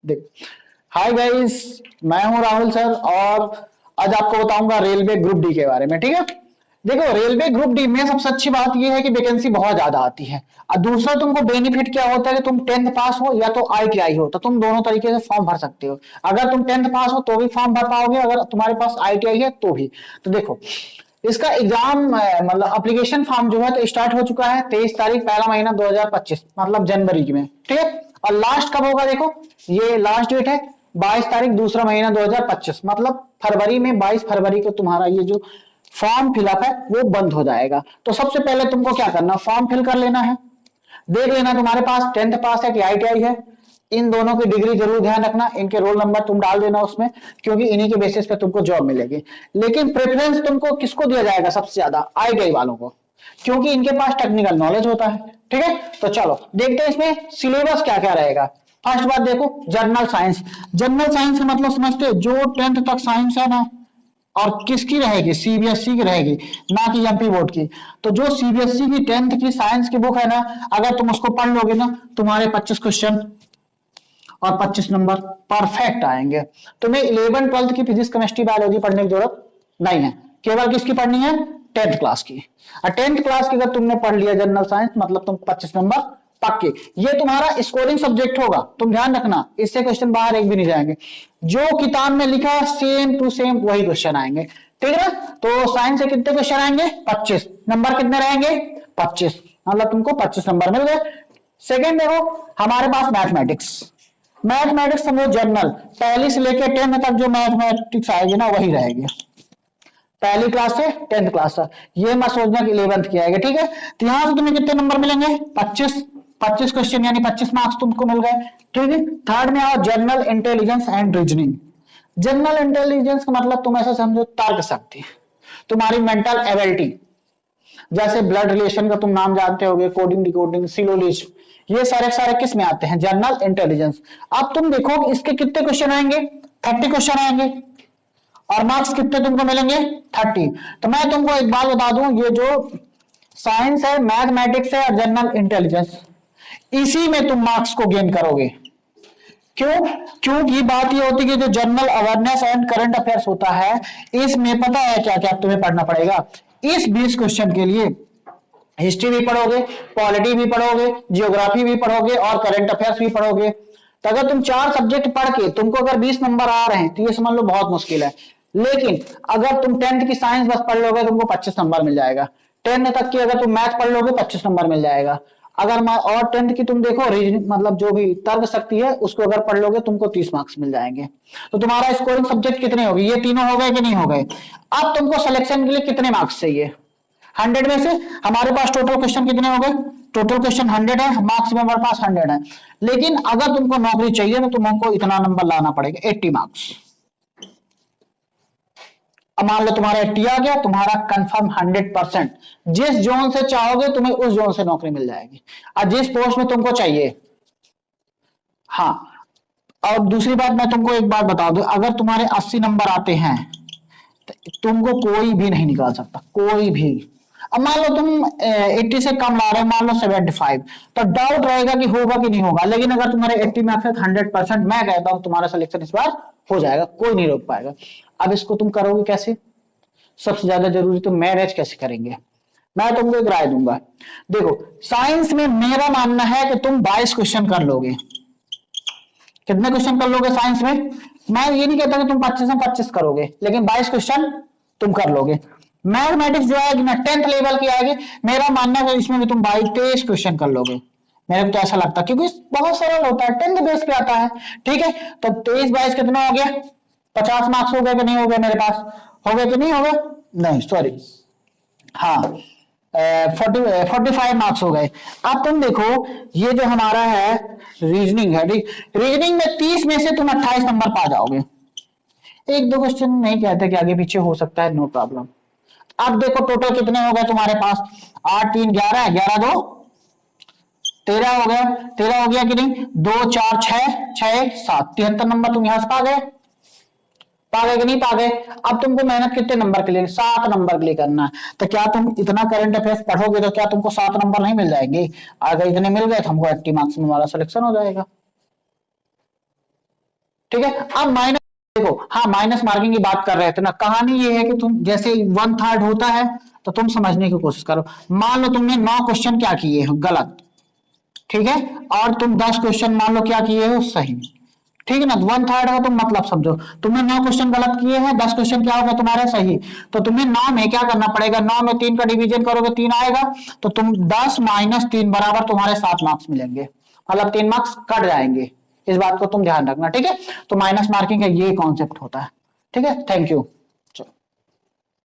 देख, hi guys, मैं हूं राहुल सर और आज आपको बताऊंगा रेलवे ग्रुप डी के बारे में। ठीक है, देखो रेलवे ग्रुप डी में सबसे अच्छी बात यह है कि वैकेंसी बहुत ज्यादा आती है और दूसरा तुमको बेनिफिट क्या होता है कि तुम 10th पास हो या तो आईटीआई हो, तो तुम दोनों तरीके से फॉर्म भर सकते हो। अगर तुम 10th पास हो तो भी फॉर्म भर पाओगे, अगर तुम्हारे पास आईटीआई है तो भी। तो देखो इसका एग्जाम मतलब एप्लीकेशन फॉर्म जो है तो स्टार्ट हो चुका है 23 तारीख, पहला महीना 2025 मतलब जनवरी में। ठीक है, और लास्ट कब होगा देखो, ये लास्ट डेट है 22 तारीख दूसरा महीना 2025 मतलब फरवरी में 22 फरवरी को तुम्हारा ये जो फॉर्म फिलअप है वो बंद हो जाएगा। तो सबसे पहले तुमको क्या करना, फॉर्म फिल कर लेना है, देख लेना तुम्हारे पास 10th पास है कि आईटीआई है। इन दोनों की डिग्री जरूर ध्यान रखना, इनके रोल नंबर तुम डाल देना उसमें, क्योंकि इन्हीं के बेसिस पे तुमको जॉब मिलेगी। लेकिन प्रेफरेंस तुमको किसको दिया जाएगा सबसे ज्यादा, आईटीआई वालों को, क्योंकि इनके पास टेक्निकल नॉलेज होता है। ठीक है, तो चलो देखते हैं इसमें सिलेबस क्या क्या रहेगा। फर्स्ट बात देखो, जनरल साइंस। जनरल साइंस का मतलब समझते हो, जो 10th तक साइंस है ना, और किसकी रहेगी, सीबीएसई की रहेगी, ना कि एमपी बोर्ड की। तो जो सीबीएसई की 10th की साइंस की बुक है ना, अगर तुम उसको पढ़ लोगे ना, तुम्हारे 25 क्वेश्चन और 25 नंबर परफेक्ट आएंगे। तुम्हें 11 12th की फिजिक्स केमिस्ट्री बायोलॉजी पढ़ने की जरूरत नहीं है, केवल किसकी पढ़नी है, 10th क्लास की। और 10th क्लास की अगर तुमने पढ़ लिया जनरल साइंस, मतलब तुम 25 नंबर पक्के। ये तुम्हारा स्कोरिंग सब्जेक्ट होगा, तुम ध्यान रखना, इससे क्वेश्चन बाहर एक भी नहीं जाएंगे। जो किताब में लिखा है सेम टू सेम वही क्वेश्चन आएंगे। ठीक है, तो साइंस से कितने क्वेश्चन आएंगे, 25 नंबर कितने रहेंगे, 25, मतलब तुमको 25 नंबर मिल गए। सेकेंड देखो हमारे पास मैथमेटिक्स। मैथमेटिक्स समझो जनरल, पहली से लेकर 10th तक जो मैथमेटिक्स आएगी ना वही रहेगी, पहली क्लास से 10th क्लास तक। ये मत सोचना कि 11th की आएगी। ठीक है, तो यहां से तुम्हें कितने नंबर मिलेंगे, 25 क्वेश्चन यानी 25 मार्क्स तुमको मिल गए। ठीक है, थर्ड में आओ general intelligence and reasoning. General intelligence का मतलब तुम ऐसा समझो तर्क शक्ति, तुम्हारी मेंटल एबिलिटी, जैसे ब्लड रिलेशन का तुम नाम जानते होगे, कोडिंग डिकोडिंग सिलोजिज्म, ये सारे सारे किस में आते हैं, जनरल इंटेलिजेंस। अब तुम देखो इसके कितने क्वेश्चन आएंगे, 30 क्वेश्चन आएंगे और मार्क्स कितने तुमको मिलेंगे, 30। तो मैं तुमको एक बात बता दूं, ये जो साइंस है, मैथमेटिक्स है और जनरल इंटेलिजेंस, इसी में तुम मार्क्स को गेन करोगे। क्यों, क्योंकि बात ये होती है कि जो general awareness and current affairs होता है, इसमें पता है क्या क्या तुम्हें पढ़ना पड़ेगा। इस 20 क्वेश्चन के लिए हिस्ट्री भी पढ़ोगे, पॉलिटी भी पढ़ोगे, जियोग्राफी भी पढ़ोगे और करंट अफेयर्स भी पढ़ोगे। तो अगर तुम 4 सब्जेक्ट पढ़ के तुमको अगर 20 नंबर आ रहे हैं तो ये समझ लो बहुत मुश्किल है। लेकिन अगर तुम 10th की साइंस बस पढ़ लोगे तुमको 25 नंबर मिल जाएगा। 10th तक की अगर तुम मैथ पढ़ लोगे 25 नंबर मिल जाएगा। अगर और 10th की तुम देखो रीजनिंग, मतलब जो भी तर्क शक्ति है उसको अगर पढ़ लोगे तुमको 30 मार्क्स मिल जाएंगे। तो तुम्हारा स्कोरिंग सब्जेक्ट कितने हो गए, ये तीनों हो गए कि नहीं हो गए। अब तुमको सिलेक्शन के लिए कितने मार्क्स चाहिए, 100 में से हमारे पास टोटल क्वेश्चन कितने हो गए, टोटल क्वेश्चन 100 है, मार्क्स में हमारे पास 100 है। लेकिन अगर तुमको नौकरी चाहिए तो तुमको इतना नंबर लाना पड़ेगा, 80 मार्क्स। अब मान लो तुम्हारा 80 आ गया, तुम्हारा कंफर्म 100%, जिस जोन से चाहोगे तुम्हें उस जोन से नौकरी मिल जाएगी और जिस पोस्ट में तुमको चाहिए। हाँ, और दूसरी बात मैं तुमको एक बात बता दूं, अगर तुम्हारे 80 नंबर आते हैं तो तुमको कोई भी नहीं निकाल सकता, कोई भी। अब मान लो तुम 80 से कम ला रहे हो, मान लो 75, तो डाउट रहेगा कि होगा कि नहीं होगा। लेकिन अगर तुम्हारे 80 मार्क्स है 100%, मैं कहता हूं तुम्हारा सिलेक्शन इस बार हो जाएगा, कोई नहीं रोक पाएगा। अब इसको तुम करोगे कैसे, सबसे ज्यादा जरूरी तो मैनेज कैसे करेंगे, मैं तुमको एक राय दूंगा। देखो साइंस में मेरा मानना है कि तुम 22 क्वेश्चन कर लोगे। कितने क्वेश्चन कर लोगे साइंस में, मैं ये नहीं कहता कि तुम 25 में 25 करोगे, लेकिन 22 क्वेश्चन तुम कर लोगे। मैथमेटिक्स जो आएगी ना 10th लेवल की आएगी, मेरा मानना है इसमें भी तुम 22-23 क्वेश्चन कर लोगे। मेरे को तो ऐसा लगता है, क्योंकि बहुत सरल होता है, 10th बेस पे आता है। ठीक है, तो 23-22 कितना हो गया, 50 मार्क्स हो गए कि नहीं हो गए, मेरे पास हो गए कि नहीं हो गए, नहीं सॉरी, हाँ 45 मार्क्स हो गए। अब तुम देखो ये जो हमारा है रीजनिंग है, रीजनिंग में 30 में से तुम 28 नंबर पा जाओगे। एक दो क्वेश्चन नहीं कहते कि आगे पीछे हो सकता है, नो प्रॉब्लम। अब देखो टोटल कितने हो गए तुम्हारे पास, 8 3 11, 11 2 13 हो गया, 13 हो गया कि नहीं, 2 4 6 6 1 7, 73 नंबर तुम यहां से पा गए, पा गए कि नहीं पा गए। अब तुमको मेहनत कितने नंबर के लिए, 7 नंबर के लिए करना है। तो क्या तुम इतना करंट अफेयर्स पढ़ोगे तो क्या तुमको 7 नंबर नहीं मिल जाएंगे, अगर इतने मिल गए तो हमको 80 मार्क्स में हमारा सिलेक्शन हो जाएगा। ठीक है। अब माइनस, देखो हाँ माइनस मार्किंग की बात कर रहे थे ना, कहानी ये है कि तुम जैसे 1/3 होता है तो तुम समझने की कोशिश करो। मान लो तुमने 9 क्वेश्चन क्या किए हो गलत, ठीक है, और तुम 10 क्वेश्चन मान लो क्या किए हो सही, ठीक है ना। 1/3 का तुम मतलब समझो, तुमने 9 क्वेश्चन गलत किए हैं, 10 क्वेश्चन क्या होगा तुम्हारे सही, तो तुम्हें 9 में क्या करना पड़ेगा, 9 में 3 का डिवीजन करोगे 3 आएगा, तो तुम 10 माइनस 3 बराबर तुम्हारे 7 मार्क्स मिलेंगे, मतलब 3 मार्क्स कट जाएंगे। इस बात को तुम ध्यान रखना, ठीक है। तो माइनस मार्किंग का ये कॉन्सेप्ट होता है, ठीक है। Thank you.